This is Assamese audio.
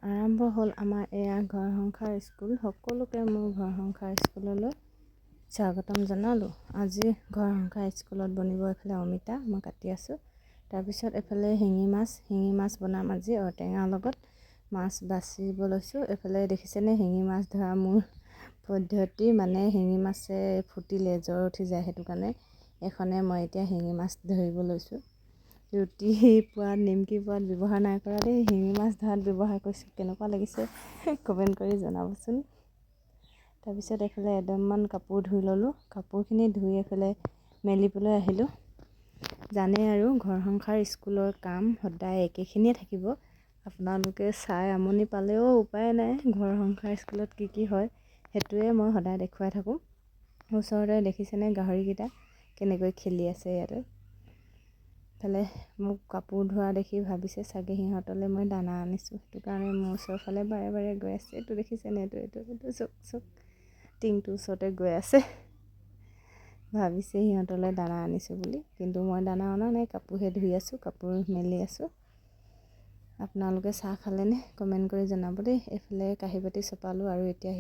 আৰম্ভ হ'ল আমাৰ এয়া ঘৰ সংসাৰ স্কুল। সকলোকে মোৰ ঘৰ সংসাৰ স্কুললৈ স্বাগতম জনালোঁ। আজি ঘৰ সংসাৰ স্কুলত বনিব এইফালে অমিতা মই কাটি আছোঁ। তাৰপিছত এইফালে শিঙি মাছ বনাম আজি ঔটেঙাৰ লগত। মাছ বাচিব লৈছোঁ। এইফালে দেখিছেনে শিঙি মাছ ধৰা মোৰ পদ্ধতি, মানে শিঙি মাছে ফুটিলে জ্বৰ উঠি যায়, সেইটো কাৰণে এখনে মই এতিয়া শিঙি মাছ ধৰিব লৈছোঁ। ৰুটি পোৱাত, নিমকি পোৱাত ব্যৱহাৰ নাই কৰা দেই, শিঙি মাছ ধৰাত ব্যৱহাৰ কৰিছোঁ। কেনেকুৱা লাগিছে কমেণ্ট কৰি জনাবচোন। তাৰপিছত এইফালে এদমমান কাপোৰ ধুই ল'লোঁ। কাপোৰখিনি ধুই এইফালে মেলিবলৈ আহিলোঁ। জানে আৰু ঘৰ সংসাৰ স্কুলৰ কাম সদায় একেখিনিয়ে থাকিব। আপোনালোকে চাই আমনি পালেও উপায় নাই, ঘৰ সংসাৰ স্কুলত কি হয় সেইটোৱে মই সদায় দেখুৱাই থাকোঁ। ওচৰতে দেখিছেনে গাহৰিকেইটা কেনেকৈ খেলি আছে ইয়াতে। ইফালে মোক কাপোৰ ধোৱা দেখি ভাবিছে চাগে সিহঁতলৈ মই দানা আনিছোঁ, সেইটো কাৰণে মোৰ ওচৰৰ ফালে বাৰে বাৰে গৈ আছে। এইটো দেখিছেনে, এইটো চক টিংটোৰ ওচৰতে গৈ আছে, ভাবিছে সিহঁতলৈ দানা আনিছোঁ বুলি, কিন্তু মই দানা অনা নাই, কাপোৰহে ধুই আছোঁ, কাপোৰ মেলি আছোঁ। আপোনালোকে চাহ খালেনে কমেণ্ট কৰি জনাব দেই। এইফালে কাঁহী বাতি চপালোঁ আৰু এতিয়া